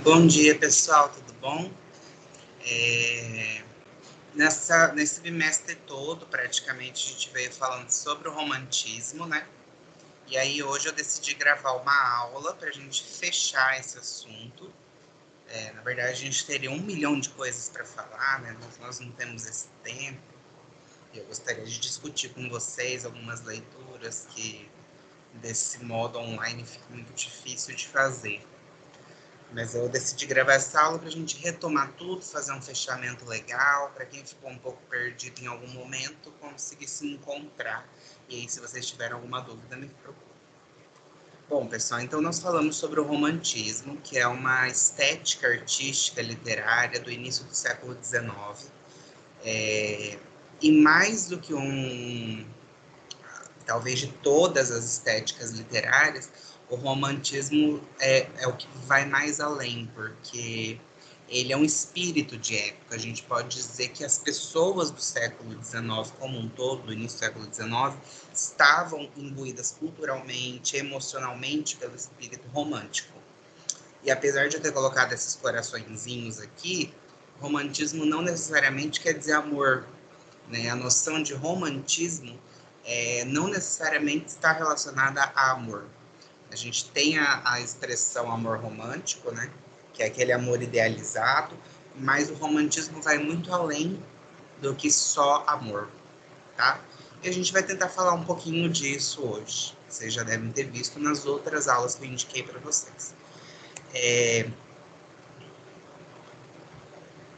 Bom dia, pessoal, tudo bom? Nesse bimestre todo, praticamente, a gente veio falando sobre o romantismo, né? E aí hoje eu decidi gravar uma aula para a gente fechar esse assunto. Na verdade, a gente teria 1 milhão de coisas para falar, né? Nós não temos esse tempo. E eu gostaria de discutir com vocês algumas leituras que, desse modo online, fica muito difícil de fazer. Mas eu decidi gravar essa aula para a gente retomar tudo, fazer um fechamento legal, para quem ficou um pouco perdido em algum momento, conseguir se encontrar. E aí, se vocês tiverem alguma dúvida, me procurem. Bom, pessoal, então nós falamos sobre o romantismo, que é uma estética artística literária do início do século XIX. E mais do que talvez de todas as estéticas literárias, o romantismo é o que vai mais além, porque ele é um espírito de época. A gente pode dizer que as pessoas do século XIX como um todo, do início do século XIX, estavam imbuídas culturalmente, emocionalmente pelo espírito romântico. E apesar de eu ter colocado esses coraçõezinhos aqui, romantismo não necessariamente quer dizer amor, né? A noção de romantismo não necessariamente está relacionada a amor. A gente tem a expressão amor romântico, né? Que é aquele amor idealizado, mas o romantismo vai muito além do que só amor, tá? E a gente vai tentar falar um pouquinho disso hoje. Vocês já devem ter visto nas outras aulas que eu indiquei para vocês.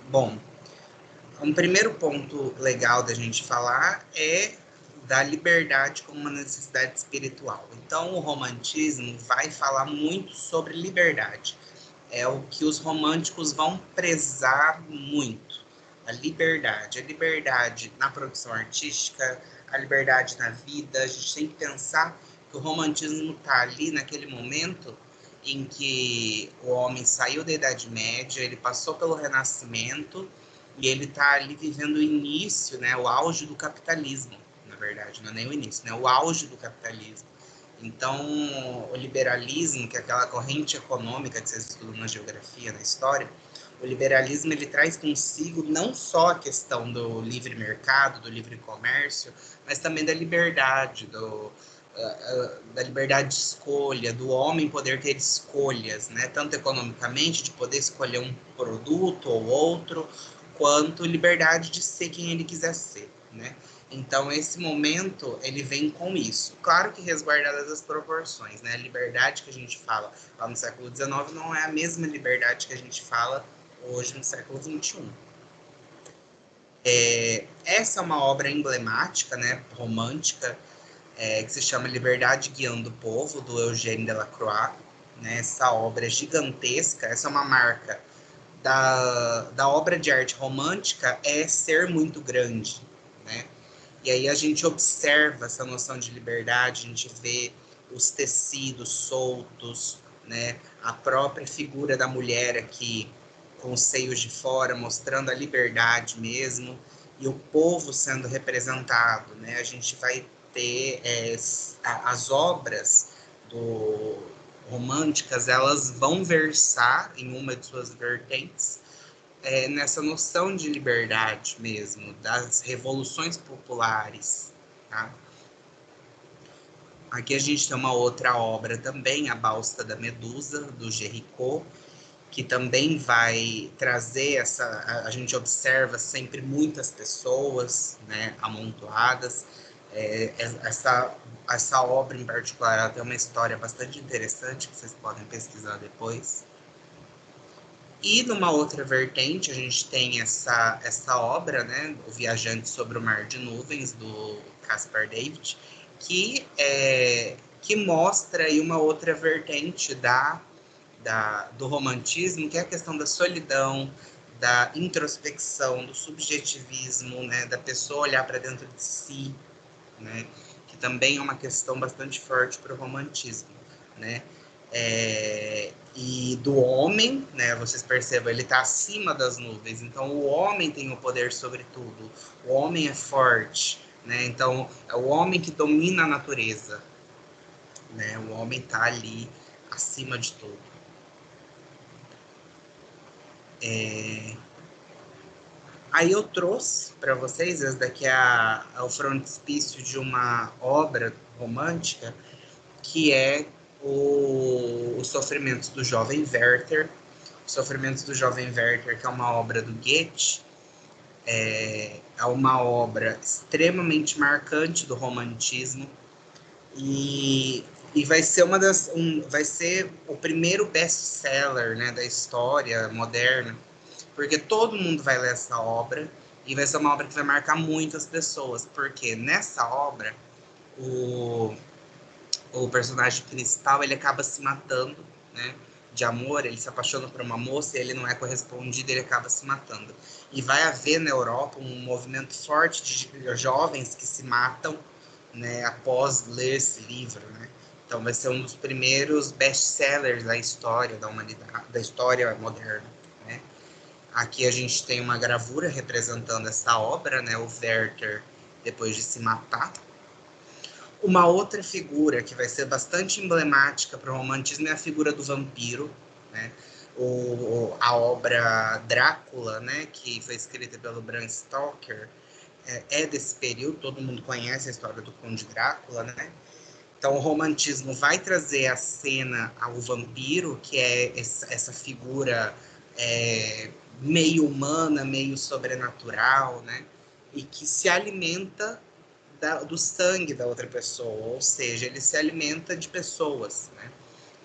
Bom, um primeiro ponto legal da gente falar é da liberdade como uma necessidade espiritual. Então, o romantismo vai falar muito sobre liberdade. É o que os românticos vão prezar muito. A liberdade na produção artística, a liberdade na vida. A gente tem que pensar que o romantismo está ali naquele momento em que o homem saiu da Idade Média, ele passou pelo Renascimento e ele está ali vivendo o início, né, o auge do capitalismo, na verdade, não é nem o início, né, o auge do capitalismo. Então, o liberalismo, que é aquela corrente econômica que vocês estudam na geografia, na história, o liberalismo ele traz consigo não só a questão do livre mercado, do livre comércio, mas também da liberdade, da liberdade de escolha, do homem poder ter escolhas, né? Tanto economicamente, de poder escolher um produto ou outro, quanto liberdade de ser quem ele quiser ser, né? Então, esse momento, ele vem com isso. Claro que resguardadas as proporções, né? A liberdade que a gente fala lá no século XIX não é a mesma liberdade que a gente fala hoje no século XXI. Essa é uma obra emblemática, né? Romântica, que se chama Liberdade Guiando o Povo, do Eugène Delacroix. Né? Essa obra é gigantesca, essa é uma marca da obra de arte romântica, é ser muito grande, né? E aí a gente observa essa noção de liberdade, a gente vê os tecidos soltos, né? A própria figura da mulher aqui, com os seios de fora, mostrando a liberdade mesmo, e o povo sendo representado, né? A gente vai ter as obras românticas, elas vão versar em uma de suas vertentes nessa noção de liberdade mesmo, das revoluções populares. Tá? Aqui a gente tem uma outra obra também, A Bausta da Medusa, do Géricault, que também vai trazer a gente observa sempre muitas pessoas, né, amontoadas. Essa obra em particular, ela tem uma história bastante interessante que vocês podem pesquisar depois. E numa outra vertente, a gente tem essa obra, né, O Viajante sobre o Mar de Nuvens, do Caspar David, que mostra aí uma outra vertente do romantismo, que é a questão da solidão, da introspecção, do subjetivismo, né, da pessoa olhar para dentro de si, né, que também é uma questão bastante forte para o romantismo, né. E do homem, né, vocês percebam, ele está acima das nuvens, então o homem tem o poder sobre tudo, o homem é forte, né, então é o homem que domina a natureza, né, o homem está ali acima de tudo. Aí eu trouxe para vocês, esse daqui é o frontispício de uma obra romântica, que é Os Sofrimentos do Jovem Werther. Os Sofrimentos do Jovem Werther, que é uma obra do Goethe, é uma obra extremamente marcante do romantismo, e vai ser vai ser o primeiro best-seller, né, da história moderna, porque todo mundo vai ler essa obra, e vai ser uma obra que vai marcar muitas pessoas, porque nessa obra o personagem principal, ele acaba se matando, né, de amor, ele se apaixona por uma moça e ele não é correspondido, ele acaba se matando. E vai haver na Europa um movimento forte de jovens que se matam, né, após ler esse livro, né? Então vai ser um dos primeiros best-sellers da história da humanidade, da história moderna, né? Aqui a gente tem uma gravura representando essa obra, né, o Werther depois de se matar. Uma outra figura que vai ser bastante emblemática para o romantismo é a figura do vampiro, né? A obra Drácula, né, que foi escrita pelo Bram Stoker, é desse período, todo mundo conhece a história do Conde Drácula, né? Então o romantismo vai trazer a cena ao vampiro, que é essa figura meio humana, meio sobrenatural, né? E que se alimenta do sangue da outra pessoa, ou seja, ele se alimenta de pessoas, né?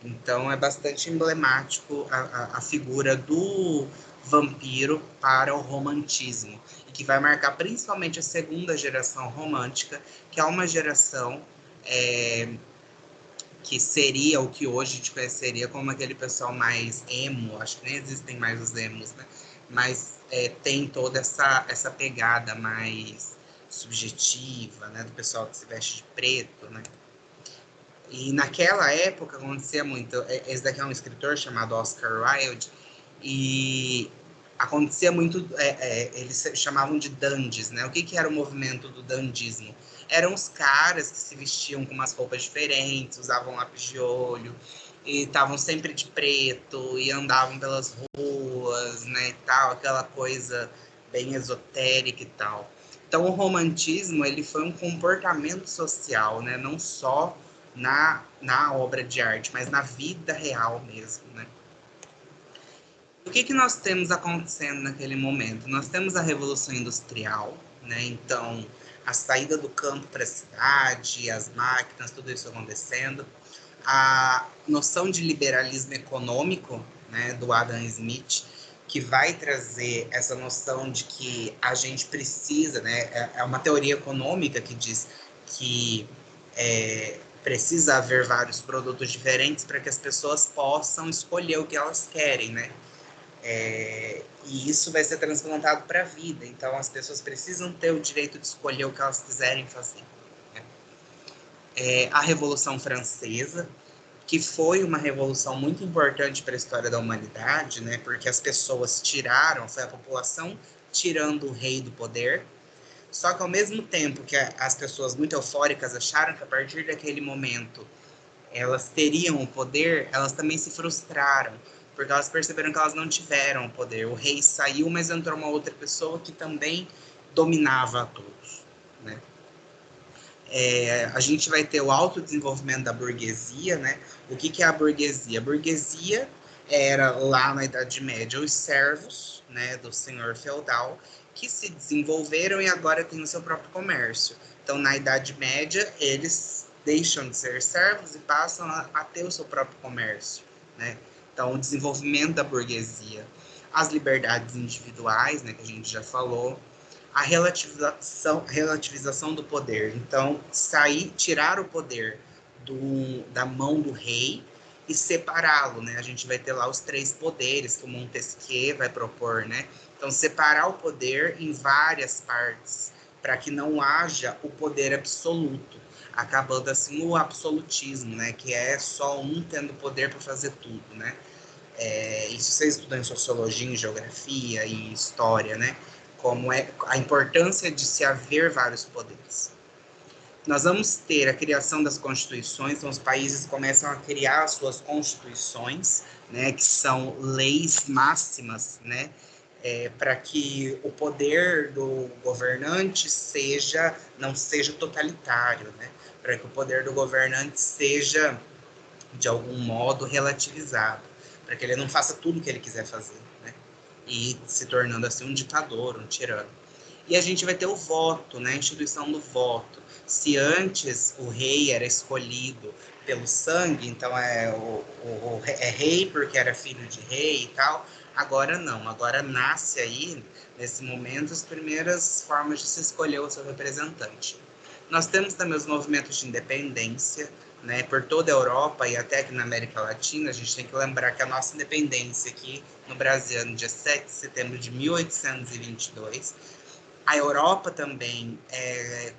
Então é bastante emblemático a figura do vampiro para o romantismo, e que vai marcar principalmente a segunda geração romântica, que é uma geração que seria o que hoje a gente conheceria como aquele pessoal mais emo, acho que nem existem mais os emos, né? Mas tem toda essa pegada mais subjetiva, né? Do pessoal que se veste de preto, né? E naquela época acontecia muito. Esse daqui é um escritor chamado Oscar Wilde, e acontecia muito. Eles chamavam de dandies, né? O que era o movimento do dandismo? Eram os caras que se vestiam com umas roupas diferentes, usavam lápis de olho, e estavam sempre de preto, e andavam pelas ruas, né? E tal, aquela coisa bem esotérica e tal. Então, o romantismo ele foi um comportamento social, né? Não só na obra de arte, mas na vida real mesmo, né? O que nós temos acontecendo naquele momento? Nós temos a Revolução Industrial, né? Então, a saída do campo para a cidade, as máquinas, tudo isso acontecendo. A noção de liberalismo econômico, né, do Adam Smith, que vai trazer essa noção de que a gente precisa, né? É uma teoria econômica que diz que precisa haver vários produtos diferentes para que as pessoas possam escolher o que elas querem, né? E isso vai ser transplantado para a vida. Então, as pessoas precisam ter o direito de escolher o que elas quiserem fazer, né? A Revolução Francesa, que foi uma revolução muito importante para a história da humanidade, né? Porque as pessoas foi a população tirando o rei do poder. Só que ao mesmo tempo que as pessoas muito eufóricas acharam que a partir daquele momento elas teriam o poder, elas também se frustraram, porque elas perceberam que elas não tiveram o poder. O rei saiu, mas entrou uma outra pessoa que também dominava a todos, né? A gente vai ter o autodesenvolvimento da burguesia, né? O que é a burguesia? A burguesia era, lá na Idade Média, os servos, né, do senhor feudal, que se desenvolveram e agora têm o seu próprio comércio. Então, na Idade Média, eles deixam de ser servos e passam a ter o seu próprio comércio, né? Então, o desenvolvimento da burguesia. As liberdades individuais, né, que a gente já falou. A relativização do poder. Então, tirar o poder da mão do rei e separá-lo, né? A gente vai ter lá os 3 poderes que o Montesquieu vai propor, né? Então, separar o poder em várias partes, para que não haja o poder absoluto, acabando assim o absolutismo, né? Que é só um tendo poder para fazer tudo, né? Isso você estuda em sociologia, em geografia e história, né? Como é a importância de se haver vários poderes. Nós vamos ter a criação das constituições, então os países começam a criar as suas constituições, né, que são leis máximas, né, para que o poder do governante não seja totalitário, né, para que o poder do governante seja, de algum modo, relativizado, para que ele não faça tudo o que ele quiser fazer, né, e se tornando assim um ditador, um tirano. E a gente vai ter o voto, né, a instituição do voto. Se antes o rei era escolhido pelo sangue, então é rei porque era filho de rei e tal, agora não, agora nasce aí, nesse momento, as primeiras formas de se escolher o seu representante. Nós temos também os movimentos de independência, né, por toda a Europa e até aqui na América Latina. A gente tem que lembrar que a nossa independência aqui no Brasil é no dia 7 de setembro de 1822, a Europa também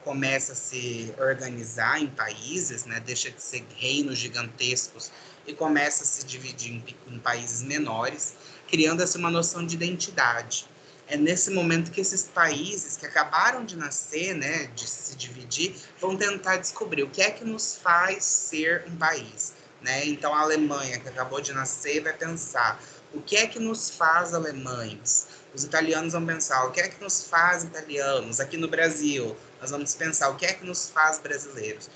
começa a se organizar em países, né? Deixa de ser reinos gigantescos e começa a se dividir em países menores, criando assim uma noção de identidade. É nesse momento que esses países que acabaram de nascer, né, de se dividir, vão tentar descobrir o que é que nos faz ser um país, né? Então a Alemanha, que acabou de nascer, vai pensar: o que é que nos faz alemães? Os italianos vão pensar: o que é que nos faz italianos? Aqui no Brasil, nós vamos pensar: o que é que nos faz brasileiros?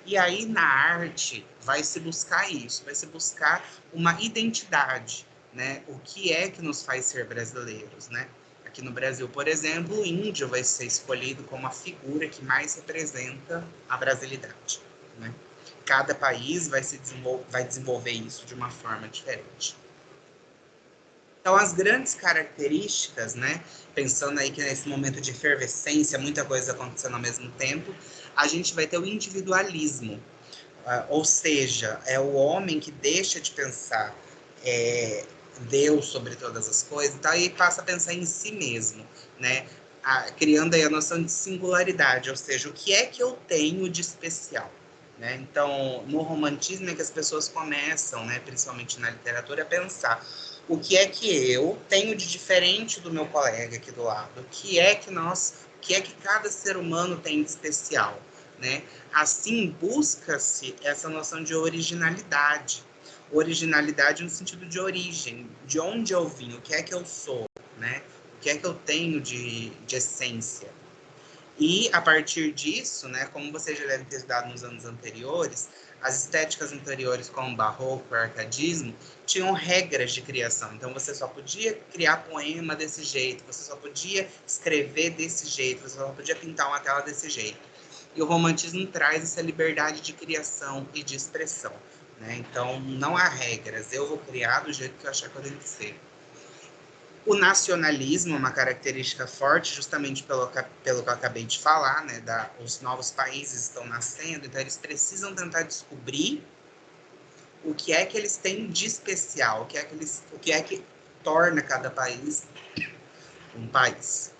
E aí, na arte, vai se buscar isso, vai se buscar uma identidade, né? O que é que nos faz ser brasileiros, né? Aqui no Brasil, por exemplo, o índio vai ser escolhido como a figura que mais representa a brasilidade, né? Cada país vai desenvolver isso de uma forma diferente. Então, as grandes características, né, pensando aí que nesse momento de efervescência, muita coisa acontecendo ao mesmo tempo, a gente vai ter o individualismo, ou seja, é o homem que deixa de pensar Deus sobre todas as coisas, então, e passa a pensar em si mesmo, né, criando aí a noção de singularidade, ou seja, o que é que eu tenho de especial? Né? Então, no romantismo é que as pessoas começam, né, principalmente na literatura, a pensar: o que é que eu tenho de diferente do meu colega aqui do lado? O que é que cada ser humano tem de especial, né? Assim, busca-se essa noção de originalidade. Originalidade no sentido de origem, de onde eu vim, o que é que eu sou, né? O que é que eu tenho de essência. E, a partir disso, né, como você já deve ter estudado nos anos anteriores, as estéticas anteriores, como o barroco e o arcadismo, tinham regras de criação. Então, você só podia criar poema desse jeito, você só podia escrever desse jeito, você só podia pintar uma tela desse jeito. E o romantismo traz essa liberdade de criação e de expressão, né? Então, não há regras, eu vou criar do jeito que eu achar que eu tenho que ser. O nacionalismo é uma característica forte, justamente pelo que eu acabei de falar, né? Os novos países estão nascendo, então eles precisam tentar descobrir o que é que eles têm de especial, o que é que torna cada país um país.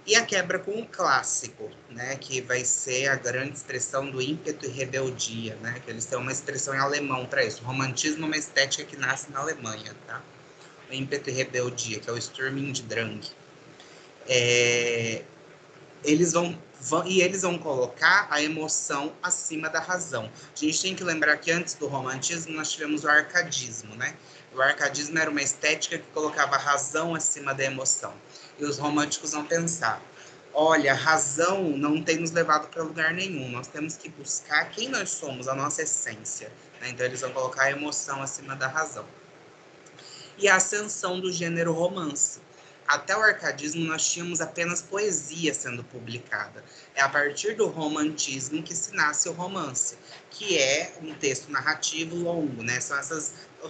E a quebra com o clássico, né? Que vai ser a grande expressão do ímpeto e rebeldia, né? Que eles têm uma expressão em alemão para isso. O romantismo é uma estética que nasce na Alemanha, tá? O ímpeto e rebeldia, que é o Sturm und Drang. Eles vão colocar a emoção acima da razão. A gente tem que lembrar que antes do romantismo nós tivemos o arcadismo, né? O arcadismo era uma estética que colocava a razão acima da emoção. E os românticos vão pensar: olha, a razão não tem nos levado para lugar nenhum, nós temos que buscar quem nós somos, a nossa essência. Né? Então eles vão colocar a emoção acima da razão. E a ascensão do gênero romance. Até o arcadismo nós tínhamos apenas poesia sendo publicada. É a partir do romantismo que se nasce o romance, que é um texto narrativo longo, né?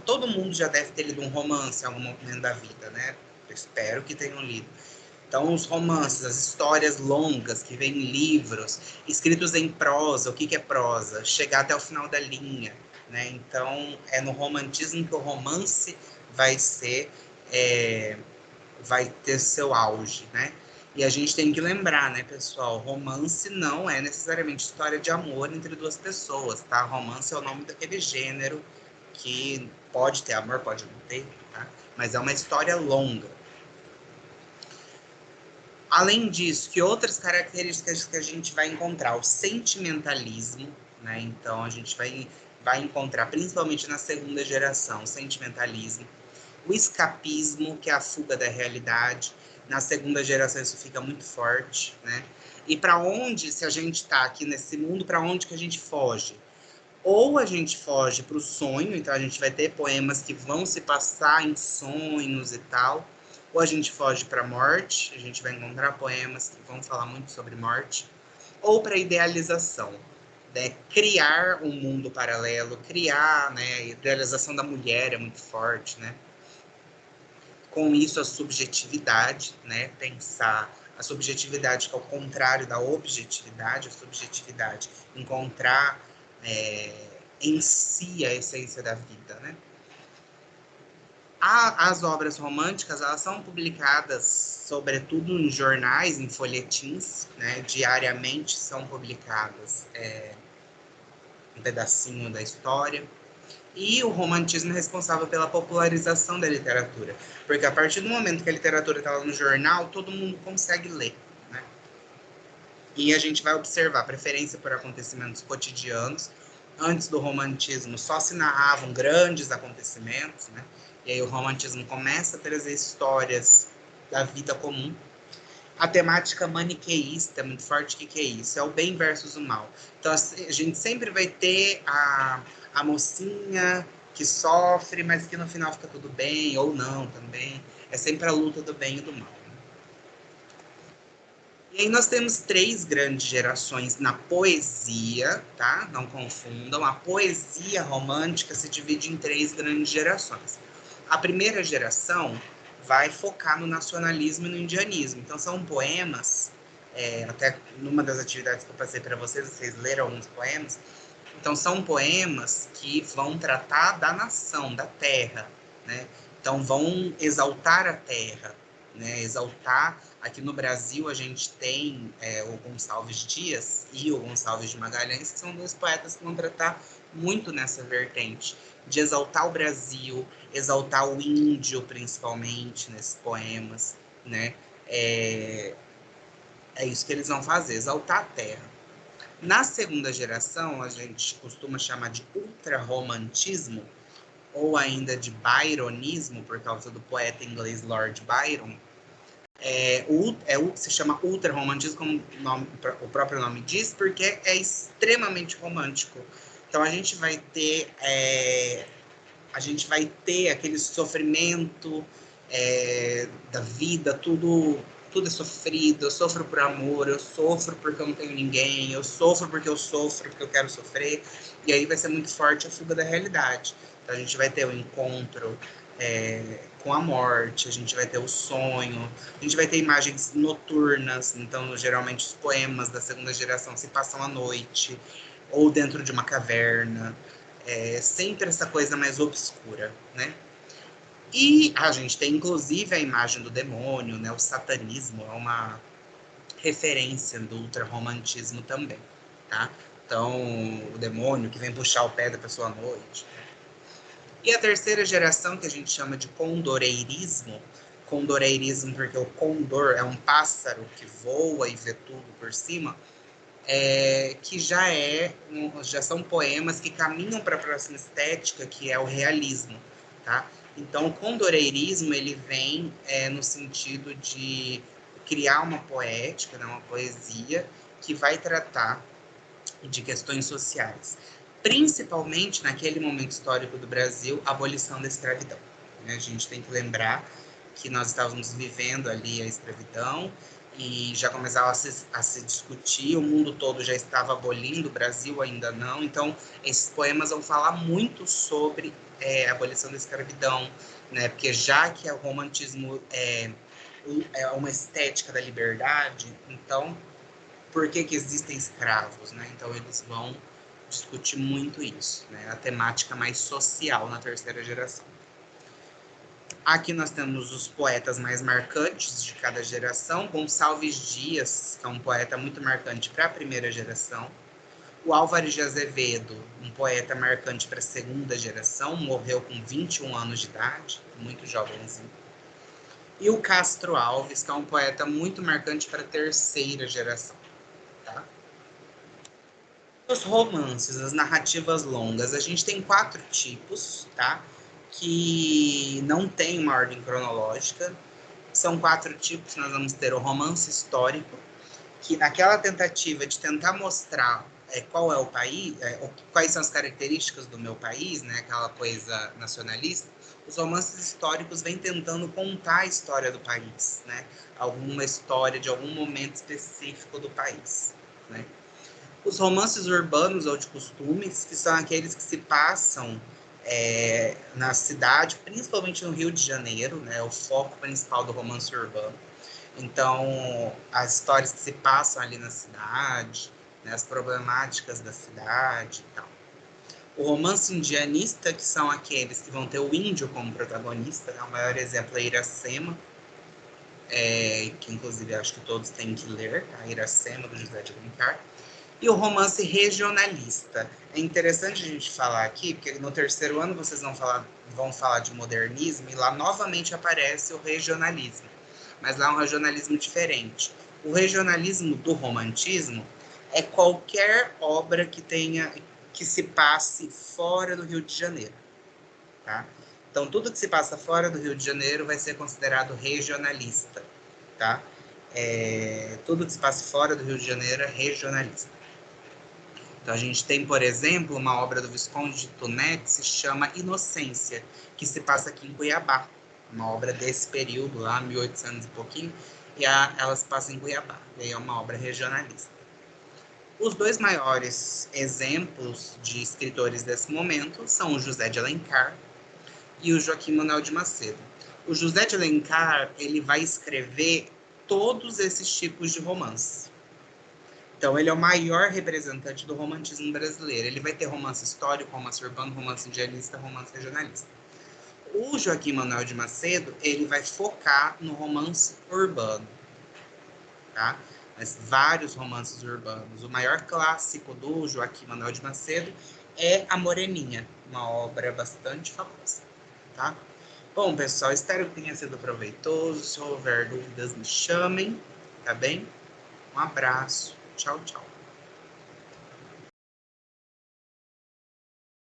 Todo mundo já deve ter lido um romance em algum momento da vida, né? Eu espero que tenham lido. Então, os romances, as histórias longas que vêm em livros, escritos em prosa. O que é prosa? Chegar até o final da linha, né? Então, é no romantismo que o romance vai ter seu auge, né? E a gente tem que lembrar, né, pessoal, romance não é necessariamente história de amor entre duas pessoas, tá? Romance é o nome daquele gênero que pode ter amor, pode não ter, tá? Mas é uma história longa. Além disso, que outras características que a gente vai encontrar? O sentimentalismo, né? Então, a gente vai encontrar, principalmente na segunda geração, o sentimentalismo. O escapismo, que é a fuga da realidade. Na segunda geração isso fica muito forte, né? E para onde, se a gente está aqui nesse mundo, para onde que a gente foge? Ou a gente foge para o sonho, então a gente vai ter poemas que vão se passar em sonhos e tal, ou a gente foge para a morte, a gente vai encontrar poemas que vão falar muito sobre morte, ou para a idealização, né? Criar um mundo paralelo, criar, né? A idealização da mulher é muito forte, né? Com isso, a subjetividade, né? Pensar a subjetividade, que é o contrário da objetividade, a subjetividade, encontrar em si a essência da vida, né? As obras românticas, elas são publicadas, sobretudo em jornais, em folhetins, né? Diariamente são publicadas um pedacinho da história. E o romantismo é responsável pela popularização da literatura, porque a partir do momento que a literatura está lá no jornal, todo mundo consegue ler, né? E a gente vai observar a preferência por acontecimentos cotidianos. Antes do romantismo só se narravam grandes acontecimentos, né? E aí o romantismo começa a trazer histórias da vida comum. A temática maniqueísta é muito forte. O que é isso? É o bem versus o mal. Então, a gente sempre vai ter a mocinha que sofre, mas que no final fica tudo bem, ou não também. É sempre a luta do bem e do mal. E aí nós temos três grandes gerações na poesia, tá? Não confundam. A poesia romântica se divide em três grandes gerações. A primeira geração vai focar no nacionalismo e no indianismo. Então são poemas, até numa das atividades que eu passei para vocês leram alguns poemas. Então são poemas que vão tratar da nação, da terra, né? Então vão exaltar a terra, né? Exaltar. Aqui no Brasil a gente tem o Gonçalves Dias e o Gonçalves de Magalhães, que são dois poetas que vão tratar muito nessa vertente de exaltar o Brasil, exaltar o índio principalmente nesses poemas, né? É isso que eles vão fazer, exaltar a terra. Na segunda geração, a gente costuma chamar de ultrarromantismo, ou ainda de byronismo, por causa do poeta inglês Lord Byron. O que se chama ultrarromantismo, como o próprio nome diz, porque é extremamente romântico. Então a gente vai ter aquele sofrimento da vida, tudo é sofrido. Eu sofro por amor, eu sofro porque eu não tenho ninguém, eu sofro porque eu quero sofrer. E aí vai ser muito forte a fuga da realidade. Então a gente vai ter o encontro com a morte, a gente vai ter o sonho, a gente vai ter imagens noturnas. Então geralmente os poemas da segunda geração se passam à noite ou dentro de uma caverna. Sempre essa coisa mais obscura, né? E a gente tem, inclusive, a imagem do demônio, né? O satanismo é uma referência do ultrarromantismo também, tá? Então, o demônio que vem puxar o pé da pessoa à noite. E a terceira geração, que a gente chama de condoreirismo porque o condor é um pássaro que voa e vê tudo por cima, que já são poemas que caminham para a próxima estética, que é o realismo, tá? Então, o condoreirismo ele vem no sentido de criar uma poética, né, uma poesia que vai tratar de questões sociais, principalmente naquele momento histórico do Brasil, a abolição da escravidão, né? A gente tem que lembrar que nós estávamos vivendo ali a escravidão e já começava a se discutir, o mundo todo já estava abolindo, o Brasil ainda não. Então, esses poemas vão falar muito sobre a abolição da escravidão, né? Porque já que o romantismo é uma estética da liberdade, então por que existem escravos, né? Então eles vão discutir muito isso, né? A temática mais social na terceira geração. Aqui nós temos os poetas mais marcantes de cada geração. Gonçalves Dias, que é um poeta muito marcante para a primeira geração. O Álvares de Azevedo, um poeta marcante para a segunda geração, morreu com 21 anos de idade, muito jovenzinho. e o Castro Alves, que é um poeta muito marcante para a terceira geração. Tá? Os romances, as narrativas longas, a gente tem 4 tipos, tá? Que não tem uma ordem cronológica. São 4 tipos. Nós vamos ter o romance histórico, que naquela tentativa de tentar mostrar qual é o país, quais são as características do meu país, né, aquela coisa nacionalista, os romances históricos vêm tentando contar a história do país, né, alguma história de algum momento específico do país, né. Os romances urbanos ou de costumes, que são aqueles que se passam na cidade, principalmente no Rio de Janeiro, né, o foco principal do romance urbano. Então, as histórias que se passam ali na cidade, né, as problemáticas da cidade e tal. O romance indianista, que são aqueles que vão ter o índio como protagonista, né, o maior exemplo é Iracema, que inclusive acho que todos têm que ler, a Iracema, do José de Alencar. E o romance regionalista. É interessante a gente falar aqui, porque no terceiro ano vocês vão falar de modernismo, e lá novamente aparece o regionalismo. Mas lá é um regionalismo diferente. O regionalismo do romantismo é qualquer obra que se passe fora do Rio de Janeiro. Tá? Então, tudo que se passa fora do Rio de Janeiro vai ser considerado regionalista. Tá? Tudo que se passa fora do Rio de Janeiro é regionalista. Então, a gente tem, por exemplo, uma obra do Visconde de Toné que se chama Inocência, que se passa aqui em Cuiabá. Uma obra desse período, lá, 1800 e pouquinho, e ela se passa em Cuiabá. E aí é uma obra regionalista. Os 2 maiores exemplos de escritores desse momento são o José de Alencar e o Joaquim Manuel de Macedo. O José de Alencar, ele vai escrever todos esses tipos de romance. Então, ele é o maior representante do romantismo brasileiro. Ele vai ter romance histórico, romance urbano, romance indianista, romance regionalista. O Joaquim Manuel de Macedo, ele vai focar no romance urbano, tá? Mas vários romances urbanos. O maior clássico do Joaquim Manuel de Macedo é A Moreninha, uma obra bastante famosa, tá? Bom, pessoal, espero que tenha sido proveitoso. Se houver dúvidas, me chamem, tá bem? Um abraço. Tchau, tchau.